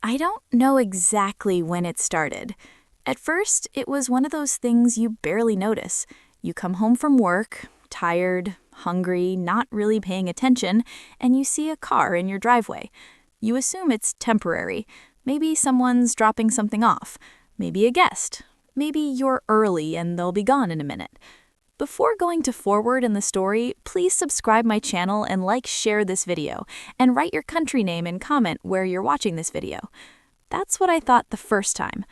I don't know exactly when it started. At first, it was one of those things you barely notice. You come home from work, tired, hungry, not really paying attention, and you see a car in your driveway. You assume it's temporary. Maybe someone's dropping something off. Maybe a guest. Maybe you're early and they'll be gone in a minute. Before going to forward in the story, please subscribe my channel and share this video, and write your country name and comment where you're watching this video. That's what I thought the first time.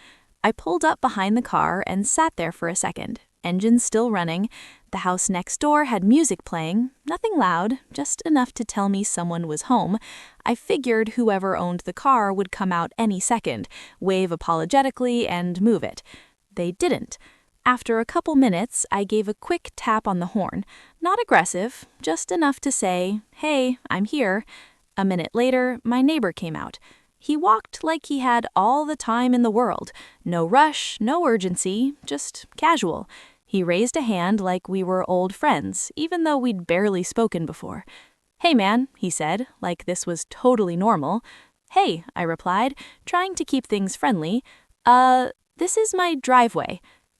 I pulled up behind the car and sat there for a second, engine still running. The house next door had music playing, nothing loud, just enough to tell me someone was home. I figured whoever owned the car would come out any second, wave apologetically, and move it. They didn't. After a couple minutes, I gave a quick tap on the horn. Not aggressive, just enough to say, "Hey, I'm here." A minute later, my neighbor came out. He walked like he had all the time in the world. No rush, no urgency, just casual. He raised a hand like we were old friends, even though we'd barely spoken before. "Hey man," he said, like this was totally normal. "Hey," I replied, trying to keep things friendly. This is my driveway."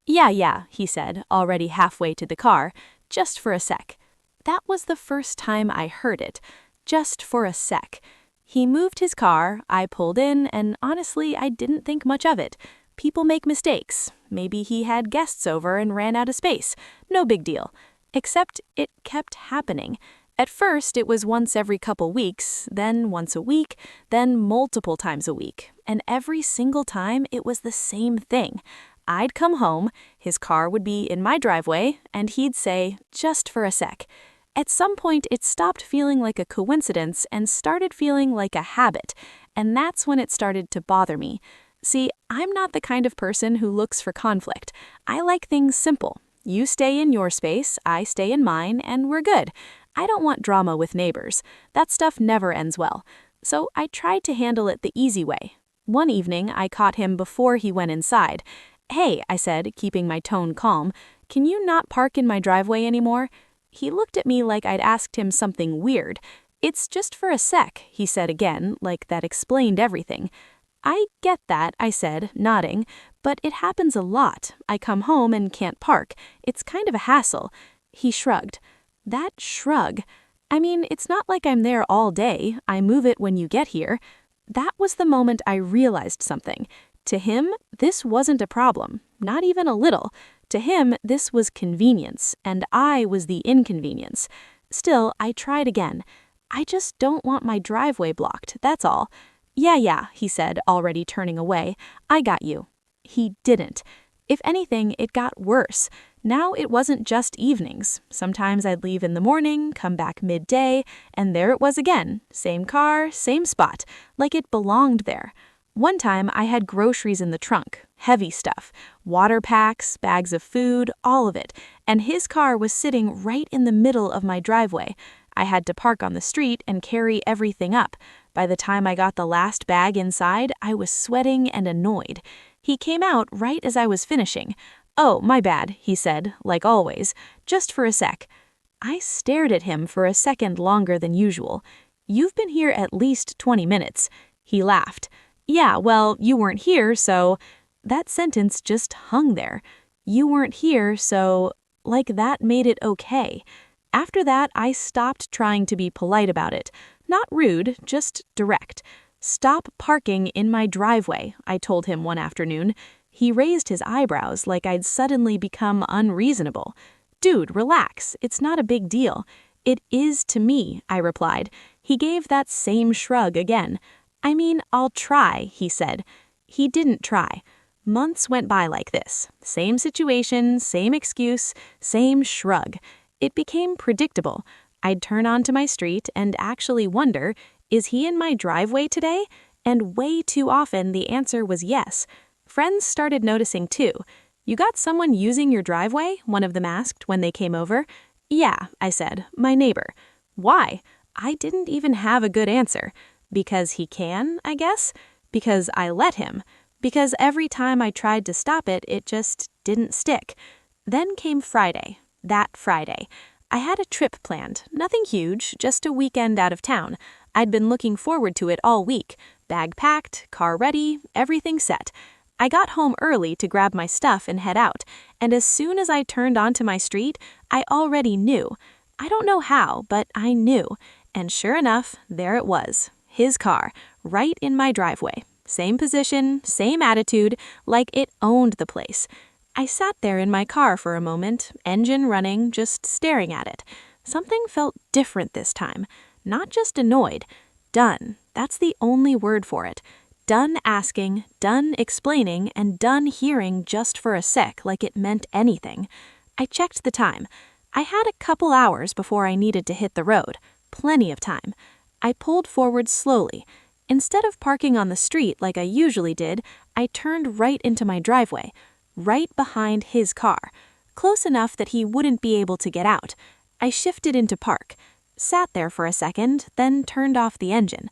Yeah, he said, already halfway to the car. "Just for a sec." That was the first time I heard it. Just for a sec. He moved his car, I pulled in, and honestly, I didn't think much of it. People make mistakes. Maybe he had guests over and ran out of space. No big deal. Except it kept happening. At first, it was once every couple weeks, then once a week, then multiple times a week. And every single time, it was the same thing. I'd come home, his car would be in my driveway, and he'd say, "Just for a sec." At some point, it stopped feeling like a coincidence and started feeling like a habit, and that's when it started to bother me. See, I'm not the kind of person who looks for conflict. I like things simple. You stay in your space, I stay in mine, and we're good. I don't want drama with neighbors. That stuff never ends well. So I tried to handle it the easy way. One evening, I caught him before he went inside. "Hey," I said, keeping my tone calm, "can you not park in my driveway anymore?" He looked at me like I'd asked him something weird. "It's just for a sec," he said again, like that explained everything. "I get that," I said, nodding, "but it happens a lot. I come home and can't park. It's kind of a hassle." He shrugged. That shrug. I mean, it's not like I'm there all day. I move it when you get here. That was the moment I realized something. To him, this wasn't a problem, not even a little. To him, this was convenience, and I was the inconvenience. Still, I tried again. "I just don't want my driveway blocked, that's all." Yeah, he said, already turning away. "I got you." He didn't. If anything, it got worse. Now it wasn't just evenings. Sometimes I'd leave in the morning, come back midday, and there it was again. Same car, same spot, like it belonged there. One time, I had groceries in the trunk, heavy stuff, water packs, bags of food, all of it, and his car was sitting right in the middle of my driveway. I had to park on the street and carry everything up. By the time I got the last bag inside, I was sweating and annoyed. He came out right as I was finishing. "Oh, my bad," he said, like always, "just for a sec." I stared at him for a second longer than usual. "You've been here at least 20 minutes. He laughed. "Yeah, well, you weren't here, so..." That sentence just hung there. You weren't here, so... like that made it okay. After that, I stopped trying to be polite about it. Not rude, just direct. "Stop parking in my driveway," I told him one afternoon. He raised his eyebrows like I'd suddenly become unreasonable. "Dude, relax. It's not a big deal." "It is to me," I replied. He gave that same shrug again. "I mean, I'll try," he said. He didn't try. Months went by like this. Same situation, same excuse, same shrug. It became predictable. I'd turn onto my street and actually wonder, is he in my driveway today? And way too often the answer was yes. Friends started noticing too. "You got someone using your driveway?" one of them asked when they came over. "Yeah," I said, "my neighbor." "Why?" I didn't even have a good answer. Because he can, I guess? Because I let him? Because every time I tried to stop it, it just didn't stick. Then came Friday. That Friday. I had a trip planned, nothing huge, just a weekend out of town. I'd been looking forward to it all week. Bag packed, car ready, everything set. I got home early to grab my stuff and head out, and as soon as I turned onto my street, I already knew. I don't know how, but I knew. And sure enough, there it was, his car, right in my driveway. Same position, same attitude, like it owned the place. I sat there in my car for a moment, engine running, just staring at it. Something felt different this time. Not just annoyed. Done. That's the only word for it. Done asking, done explaining, and done hearing just for a sec like it meant anything. I checked the time. I had a couple hours before I needed to hit the road. Plenty of time. I pulled forward slowly. Instead of parking on the street like I usually did, I turned right into my driveway, right behind his car, close enough that he wouldn't be able to get out. I shifted into park, sat there for a second, then turned off the engine.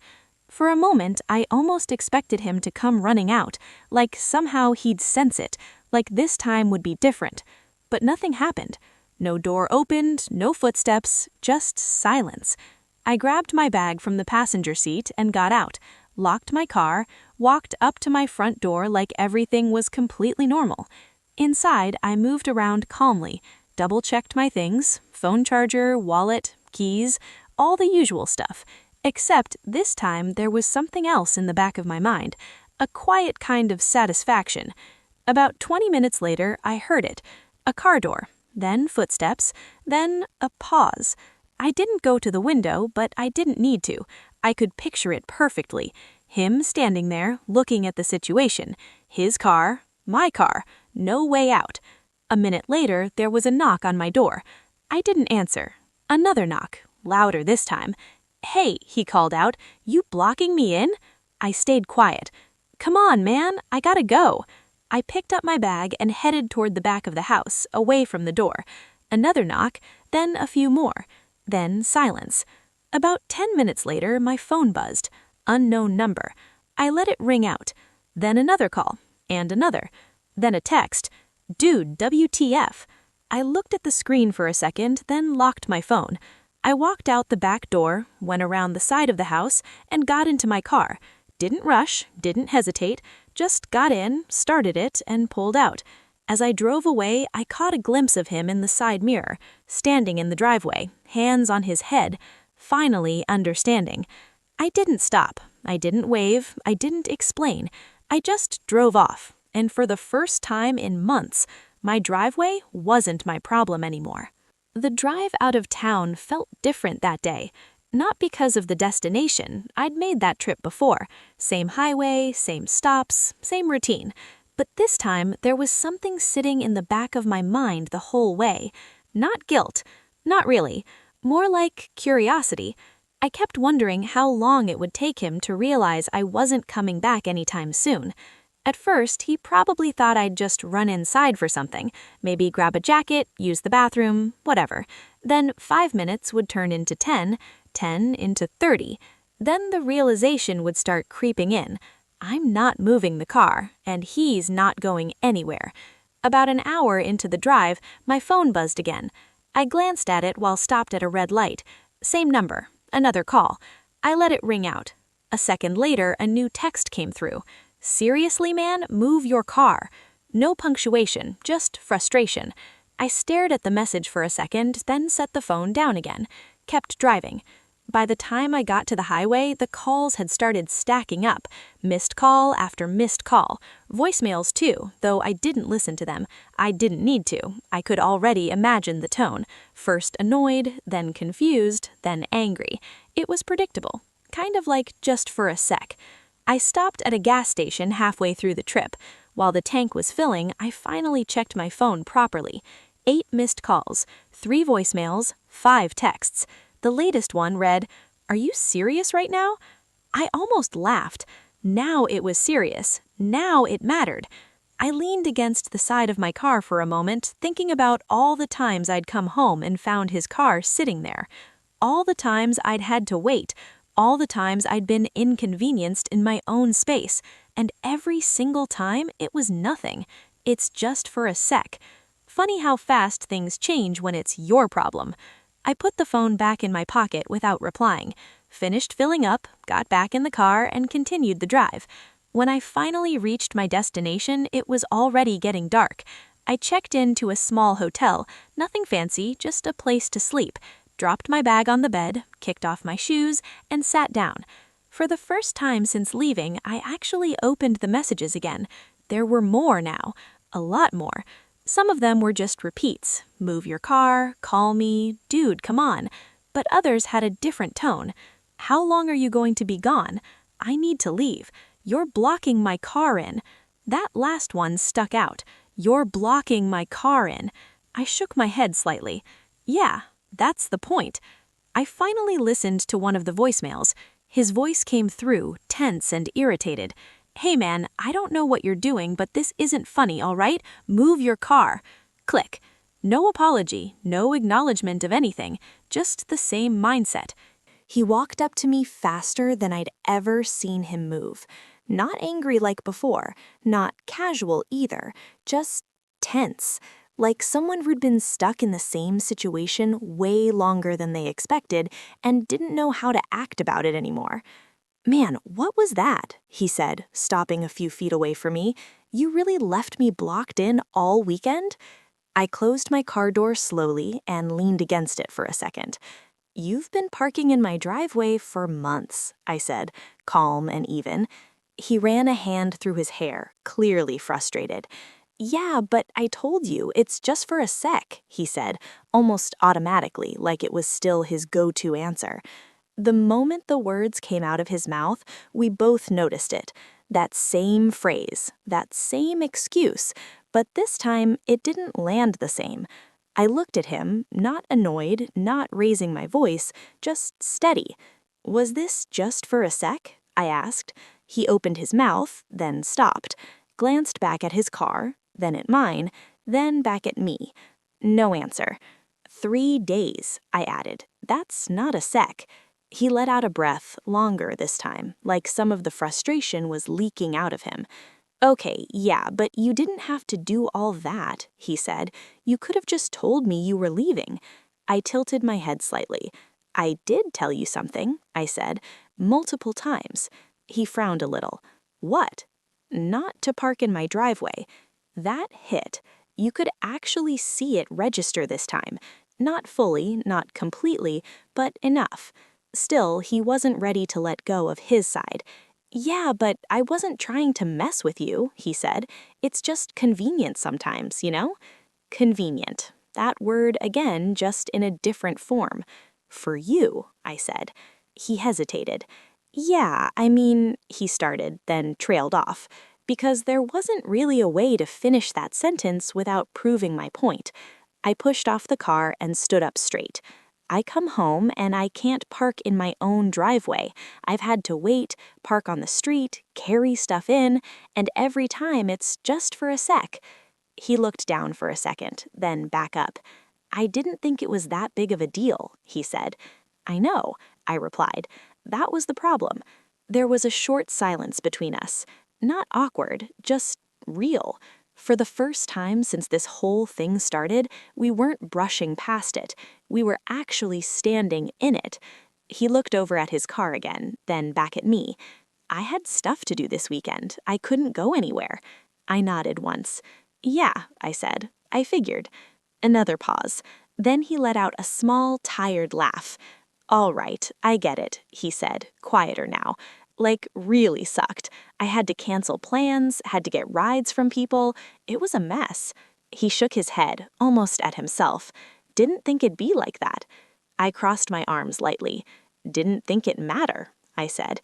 For a moment, I almost expected him to come running out, like somehow he'd sense it, like this time would be different. But nothing happened. No door opened, no footsteps, just silence. I grabbed my bag from the passenger seat and got out, locked my car, walked up to my front door like everything was completely normal. Inside, I moved around calmly, double-checked my things, phone charger, wallet, keys, all the usual stuff. Except this time there was something else in the back of my mind, a quiet kind of satisfaction. About 20 minutes later, I heard it. A car door, then footsteps, then a pause. I didn't go to the window, but I didn't need to. I could picture it perfectly. Him standing there, looking at the situation. His car, my car, no way out. A minute later, there was a knock on my door. I didn't answer. Another knock, louder this time. "Hey," he called out, "you blocking me in?" I stayed quiet. "Come on, man, I gotta go." I picked up my bag and headed toward the back of the house, away from the door. Another knock, then a few more. Then silence. About 10 minutes later, my phone buzzed. Unknown number. I let it ring out. Then another call. And another. Then a text. "Dude, WTF?" I looked at the screen for a second, then locked my phone. I walked out the back door, went around the side of the house, and got into my car. Didn't rush, didn't hesitate, just got in, started it, and pulled out. As I drove away, I caught a glimpse of him in the side mirror, standing in the driveway, hands on his head, finally understanding. I didn't stop, I didn't wave, I didn't explain. I just drove off, and for the first time in months, my driveway wasn't my problem anymore. The drive out of town felt different that day. Not because of the destination, I'd made that trip before. Same highway, same stops, same routine. But this time, there was something sitting in the back of my mind the whole way. Not guilt. Not really. More like curiosity. I kept wondering how long it would take him to realize I wasn't coming back anytime soon. At first, he probably thought I'd just run inside for something, maybe grab a jacket, use the bathroom, whatever. Then 5 minutes would turn into 10, 10 into 30. Then the realization would start creeping in. I'm not moving the car, and he's not going anywhere. About an hour into the drive, my phone buzzed again. I glanced at it while stopped at a red light. Same number, another call. I let it ring out. A second later, a new text came through. "Seriously, man, move your car." No punctuation, just frustration. I stared at the message for a second, then set the phone down again. Kept driving. By the time I got to the highway, the calls had started stacking up. Missed call after missed call. Voicemails too, though I didn't listen to them. I didn't need to. I could already imagine the tone. First annoyed, then confused, then angry. It was predictable. Kind of like just for a sec. I stopped at a gas station halfway through the trip. While the tank was filling, I finally checked my phone properly. 8 missed calls, 3 voicemails, 5 texts. The latest one read, "Are you serious right now?" I almost laughed. Now it was serious. Now it mattered. I leaned against the side of my car for a moment, thinking about all the times I'd come home and found his car sitting there. All the times I'd had to wait. All the times I'd been inconvenienced in my own space, and every single time it was nothing. It's just for a sec. Funny how fast things change when it's your problem. I put the phone back in my pocket without replying. finished filling up, got back in the car, and continued the drive. When I finally reached my destination, it was already getting dark. I checked into a small hotel, nothing fancy, just a place to sleep, dropped my bag on the bed, kicked off my shoes, and sat down. For the first time since leaving, I actually opened the messages again. There were more now, a lot more. Some of them were just repeats. Move your car, call me, dude, come on. But others had a different tone. How long are you going to be gone? I need to leave. You're blocking my car in. That last one stuck out. You're blocking my car in. I shook my head slightly. Yeah, that's the point. I finally listened to one of the voicemails. His voice came through, tense and irritated. Hey man, I don't know what you're doing, but this isn't funny, all right? Move your car. Click. No apology, no acknowledgement of anything, just the same mindset. He walked up to me faster than I'd ever seen him move. Not angry like before, not casual either, just tense. Like someone who'd been stuck in the same situation way longer than they expected and didn't know how to act about it anymore. Man, what was that? He said, stopping a few feet away from me. You really left me blocked in all weekend? I closed my car door slowly and leaned against it for a second. You've been parking in my driveway for months, I said, calm and even. He ran a hand through his hair, clearly frustrated. Yeah, but I told you, it's just for a sec, he said, almost automatically, like it was still his go-to answer. The moment the words came out of his mouth, we both noticed it. That same phrase, that same excuse, but this time it didn't land the same. I looked at him, not annoyed, not raising my voice, just steady. Was this just for a sec? I asked. He opened his mouth, then stopped, glanced back at his car, then at mine, then back at me. No answer. 3 days, I added. That's not a sec. He let out a breath, longer this time, like some of the frustration was leaking out of him. Okay, yeah, but you didn't have to do all that, he said. You could have just told me you were leaving. I tilted my head slightly. I did tell you something, I said, multiple times. He frowned a little. What? Not to park in my driveway. That hit. You could actually see it register this time. Not fully, not completely, but enough. Still, he wasn't ready to let go of his side. Yeah, but I wasn't trying to mess with you, he said. It's just convenient sometimes, you know? Convenient. That word again, just in a different form. For you, I said. He hesitated. Yeah, I mean, he started, then trailed off, because there wasn't really a way to finish that sentence without proving my point. I pushed off the car and stood up straight. I come home and I can't park in my own driveway. I've had to wait, park on the street, carry stuff in, and every time it's just for a sec. He looked down for a second, then back up. I didn't think it was that big of a deal, he said. I know, I replied. That was the problem. There was a short silence between us. Not awkward, just real. For the first time since this whole thing started, we weren't brushing past it. We were actually standing in it. He looked over at his car again, then back at me. I had stuff to do this weekend. I couldn't go anywhere. I nodded once. Yeah, I said. I figured. Another pause. Then he let out a small, tired laugh. All right, I get it, he said, quieter now. Like, really sucked. I had to cancel plans, had to get rides from people. It was a mess. He shook his head, almost at himself. Didn't think it'd be like that. I crossed my arms lightly. Didn't think it'd matter, I said.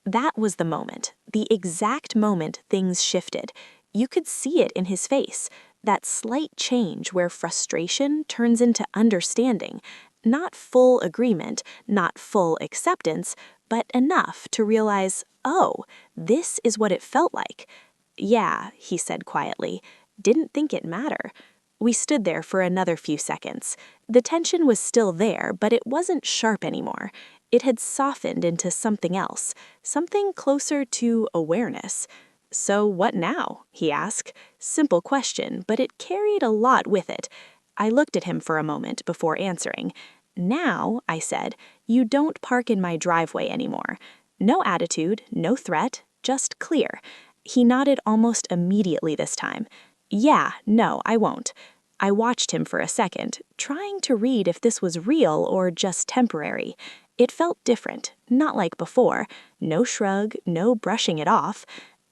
That was the moment, the exact moment things shifted. You could see it in his face, that slight change where frustration turns into understanding. Not full agreement, not full acceptance, but enough to realize, oh, this is what it felt like. Yeah, he said quietly. Didn't think it matter. We stood there for another few seconds. The tension was still there, but it wasn't sharp anymore. It had softened into something else, something closer to awareness. So what now? He asked. Simple question, but it carried a lot with it. I looked at him for a moment before answering. "Now," I said, "you don't park in my driveway anymore." No attitude, no threat, just clear. He nodded almost immediately this time. "Yeah, no, I won't." I watched him for a second, trying to read if this was real or just temporary. It felt different, not like before. No shrug, no brushing it off.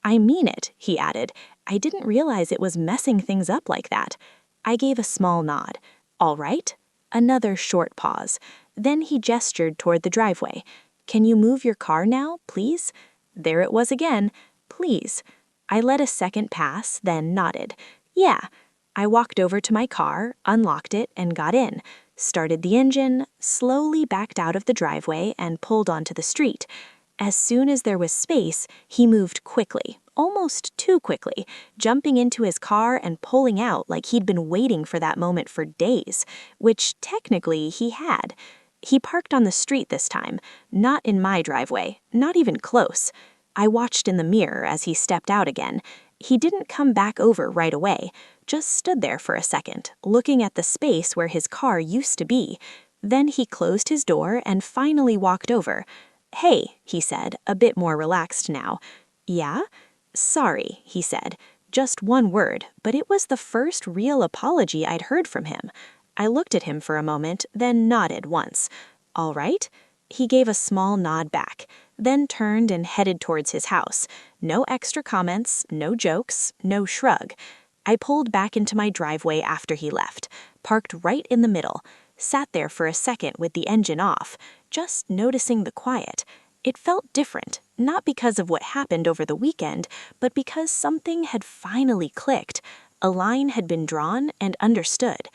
"I mean it," he added. "I didn't realize it was messing things up like that." I gave a small nod. "All right." Another short pause. Then he gestured toward the driveway. "Can you move your car now, please?" There it was again. "Please." I let a second pass, then nodded. "Yeah." I walked over to my car, unlocked it, and got in. Started the engine, slowly backed out of the driveway, and pulled onto the street. As soon as there was space, he moved quickly, almost too quickly, jumping into his car and pulling out like he'd been waiting for that moment for days, which technically he had. He parked on the street this time, not in my driveway, not even close. I watched in the mirror as he stepped out again. He didn't come back over right away, just stood there for a second, looking at the space where his car used to be. Then he closed his door and finally walked over. "Hey," he said, a bit more relaxed now. "Yeah?" "Sorry," he said. Just one word, but it was the first real apology I'd heard from him. I looked at him for a moment, then nodded once. "All right?" He gave a small nod back, then turned and headed towards his house. No extra comments, no jokes, no shrug. I pulled back into my driveway after he left, parked right in the middle, sat there for a second with the engine off, just noticing the quiet. It felt different, not because of what happened over the weekend, but because something had finally clicked. A line had been drawn and understood.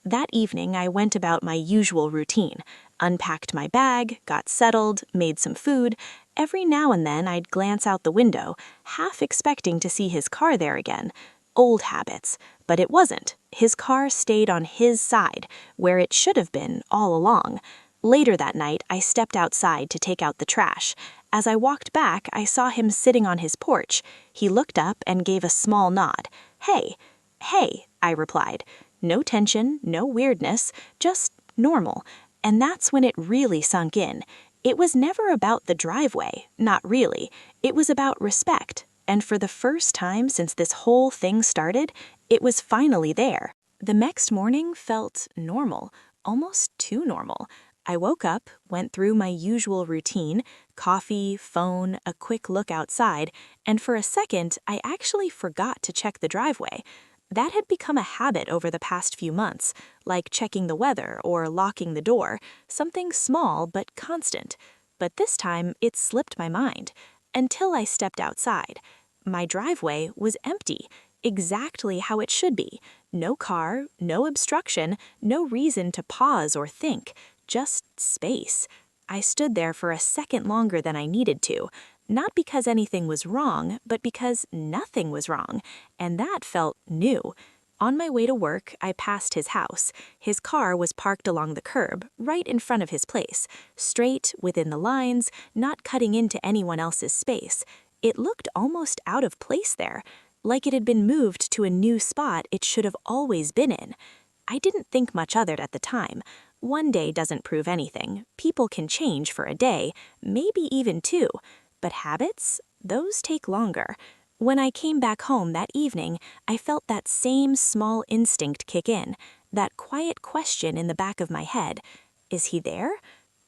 That evening, I went about my usual routine. Unpacked my bag, got settled, made some food. Every now and then I'd glance out the window, half expecting to see his car there again. Old habits. But it wasn't. His car stayed on his side, where it should have been all along. Later that night, I stepped outside to take out the trash. As I walked back, I saw him sitting on his porch. He looked up and gave a small nod. "Hey." "Hey," I replied. No tension, no weirdness, just normal. And that's when it really sunk in. It was never about the driveway, not really. It was about respect. And for the first time since this whole thing started, it was finally there. The next morning felt normal, almost too normal. I woke up, went through my usual routine, coffee, phone, a quick look outside, and for a second, I actually forgot to check the driveway. That had become a habit over the past few months, like checking the weather or locking the door, something small but constant. But this time, it slipped my mind, until I stepped outside. My driveway was empty, exactly how it should be. No car, no obstruction, no reason to pause or think, just space. I stood there for a second longer than I needed to, not because anything was wrong, but because nothing was wrong, and that felt new. On my way to work, I passed his house. His car was parked along the curb, right in front of his place, straight, within the lines, not cutting into anyone else's space. It looked almost out of place there, like it had been moved to a new spot it should have always been in. I didn't think much of it at the time. One day doesn't prove anything. People can change for a day, maybe even two. But habits? Those take longer. When I came back home that evening, I felt that same small instinct kick in, that quiet question in the back of my head. Is he there?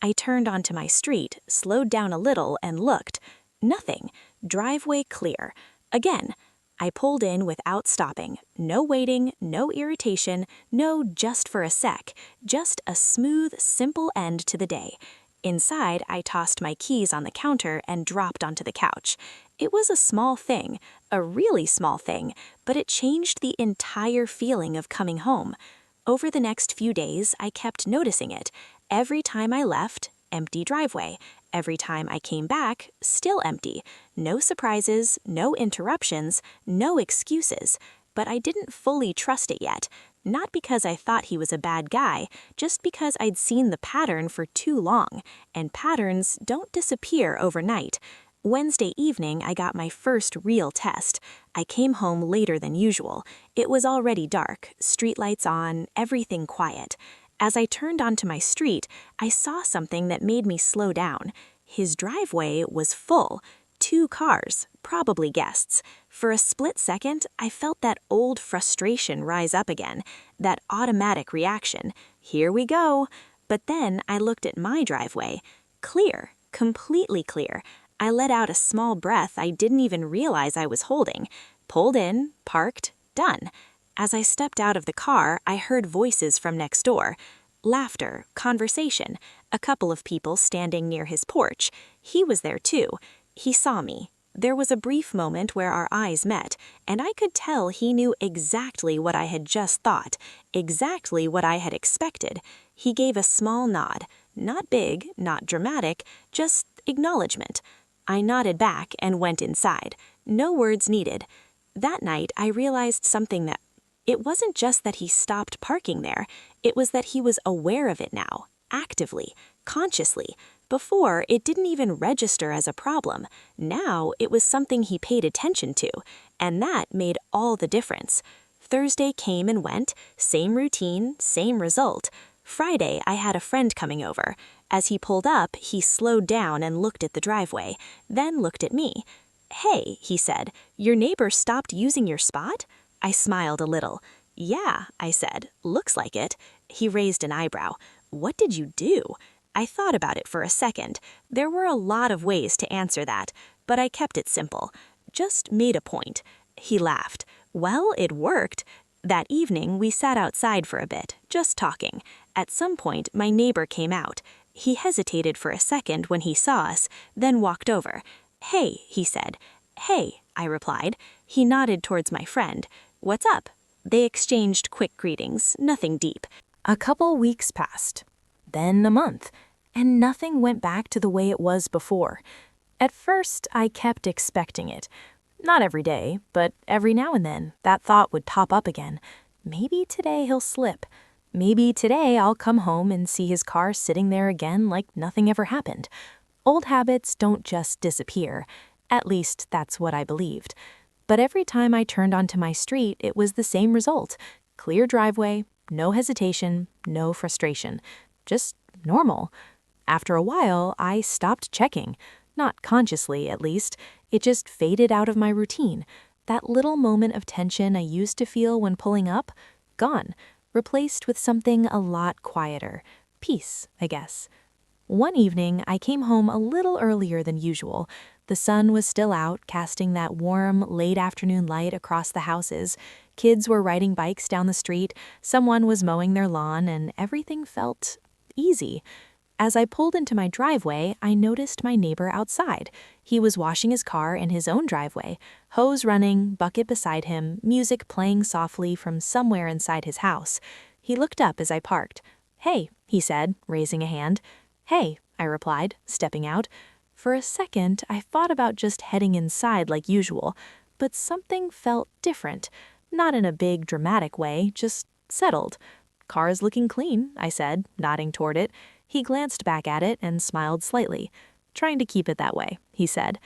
I turned onto my street, slowed down a little, and looked. Nothing. Driveway clear. Again. I pulled in without stopping. No waiting, no irritation, no just for a sec. Just a smooth, simple end to the day. Inside, I tossed my keys on the counter and dropped onto the couch. It was a small thing, a really small thing, but it changed the entire feeling of coming home. Over the next few days, I kept noticing it. Every time I left, empty driveway. Every time I came back, still empty. No surprises, no interruptions, no excuses. But I didn't fully trust it yet. Not because I thought he was a bad guy, just because I'd seen the pattern for too long, and patterns don't disappear overnight. Wednesday evening, I got my first real test. I came home later than usual. It was already dark, streetlights on, everything quiet. As I turned onto my street, I saw something that made me slow down. His driveway was full. 2 cars, probably guests. For a split second, I felt that old frustration rise up again, that automatic reaction. Here we go. But then I looked at my driveway. Clear, completely clear. I let out a small breath I didn't even realize I was holding. Pulled in, parked, done. As I stepped out of the car, I heard voices from next door. Laughter, conversation, a couple of people standing near his porch. He was there too. He saw me. There was a brief moment where our eyes met, and I could tell he knew exactly what I had just thought, exactly what I had expected. He gave a small nod. Not big, not dramatic, just acknowledgement. I nodded back and went inside. No words needed. That night, I realized something that it wasn't just that he stopped parking there. It was that he was aware of it now, actively, consciously. Before, it didn't even register as a problem. Now, it was something he paid attention to, and that made all the difference. Thursday came and went, same routine, same result. Friday, I had a friend coming over. As he pulled up, he slowed down and looked at the driveway, then looked at me. "Hey," he said, "your neighbor stopped using your spot?" I smiled a little. "Yeah," I said, "looks like it." He raised an eyebrow. "What did you do?" I thought about it for a second. There were a lot of ways to answer that, but I kept it simple. Just made a point. He laughed. "Well, it worked." That evening, we sat outside for a bit, just talking. At some point, my neighbor came out. He hesitated for a second when he saw us, then walked over. "Hey," he said. "Hey," I replied. He nodded towards my friend. "What's up?" They exchanged quick greetings, nothing deep. A couple weeks passed, then a month, and nothing went back to the way it was before. At first, I kept expecting it. Not every day, but every now and then, that thought would pop up again. Maybe today he'll slip. Maybe today I'll come home and see his car sitting there again like nothing ever happened. Old habits don't just disappear. At least that's what I believed. But every time I turned onto my street, it was the same result. Clear driveway, no hesitation, no frustration. Just normal. After a while, I stopped checking. Not consciously, at least. It just faded out of my routine. That little moment of tension I used to feel when pulling up, gone. Replaced with something a lot quieter. Peace, I guess. One evening, I came home a little earlier than usual. The sun was still out, casting that warm, late afternoon light across the houses. Kids were riding bikes down the street, someone was mowing their lawn, and everything felt easy. As I pulled into my driveway, I noticed my neighbor outside. He was washing his car in his own driveway, hose running, bucket beside him, music playing softly from somewhere inside his house. He looked up as I parked. "Hey," he said, raising a hand. "Hey," I replied, stepping out. For a second, I thought about just heading inside like usual, but something felt different. Not in a big, dramatic way, just settled. "Car's looking clean," I said, nodding toward it. He glanced back at it and smiled slightly. "Trying to keep it that way," he said.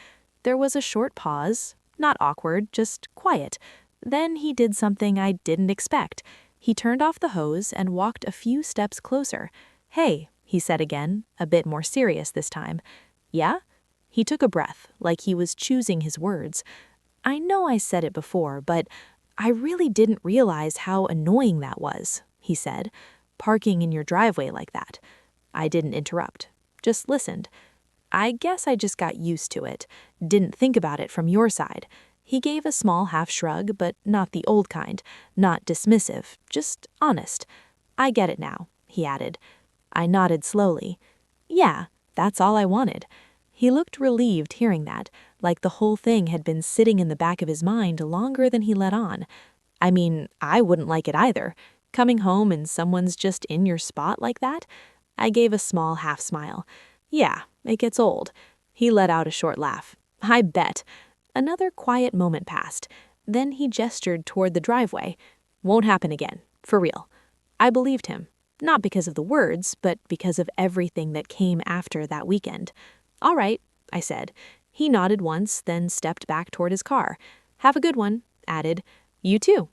There was a short pause, not awkward, just quiet. Then he did something I didn't expect. He turned off the hose and walked a few steps closer. "Hey," he said again, a bit more serious this time. "Yeah?" He took a breath, like he was choosing his words. I know I said it before, but I really didn't realize how annoying that was, he said. "Parking in your driveway like that." I didn't interrupt, just listened. "I guess I just got used to it. Didn't think about it from your side." He gave a small half shrug, but not the old kind, not dismissive, just honest. "I get it now," he added. I nodded slowly. "Yeah, that's all I wanted." He looked relieved hearing that, like the whole thing had been sitting in the back of his mind longer than he let on. I mean, I wouldn't like it either. Coming home and someone's just in your spot like that? I gave a small half smile. "Yeah, it gets old." He let out a short laugh. "I bet." Another quiet moment passed. Then he gestured toward the driveway. "Won't happen again, for real." I believed him. Not because of the words, but because of everything that came after that weekend. "All right," I said. He nodded once, then stepped back toward his car. "Have a good one," added. "You too."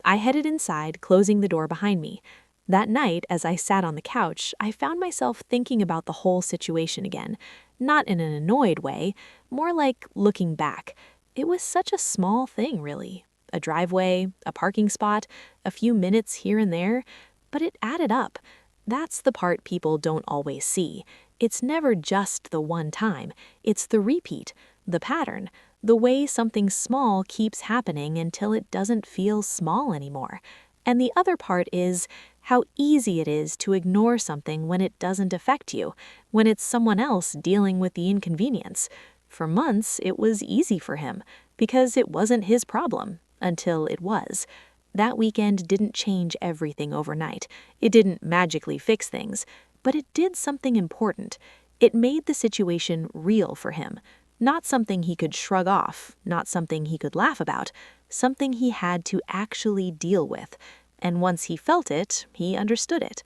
I headed inside, closing the door behind me. That night, as I sat on the couch, I found myself thinking about the whole situation again. Not in an annoyed way, more like looking back. It was such a small thing, really. A driveway, a parking spot, a few minutes here and there, but it added up. That's the part people don't always see. It's never just the one time. It's the repeat, the pattern, the way something small keeps happening until it doesn't feel small anymore. And the other part is how easy it is to ignore something when it doesn't affect you, when it's someone else dealing with the inconvenience. For months, it was easy for him, because it wasn't his problem, until it was. That weekend didn't change everything overnight. It didn't magically fix things, but it did something important. It made the situation real for him. Not something he could shrug off, not something he could laugh about, something he had to actually deal with. And once he felt it, he understood it.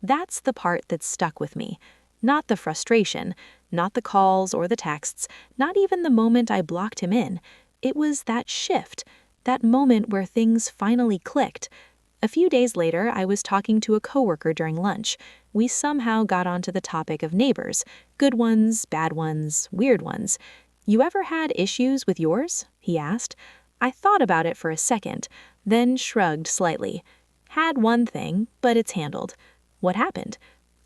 That's the part that stuck with me. Not the frustration, not the calls or the texts, not even the moment I blocked him in. It was that shift, that moment where things finally clicked. A few days later, I was talking to a coworker during lunch. We somehow got onto the topic of neighbors, good ones, bad ones, weird ones. "You ever had issues with yours?" he asked. I thought about it for a second, then shrugged slightly. Had one thing, but it's handled. What happened?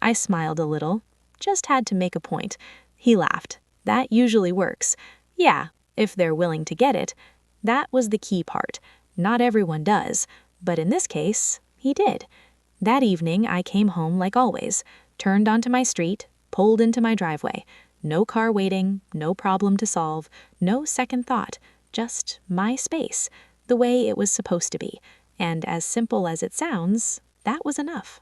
I smiled a little. Just had to make a point. He laughed. That usually works. Yeah, if they're willing to get it. That was the key part. Not everyone does, but in this case, he did. That evening, I came home like always, turned onto my street, pulled into my driveway. No car waiting, no problem to solve, no second thought, just my space, the way it was supposed to be. And as simple as it sounds, that was enough.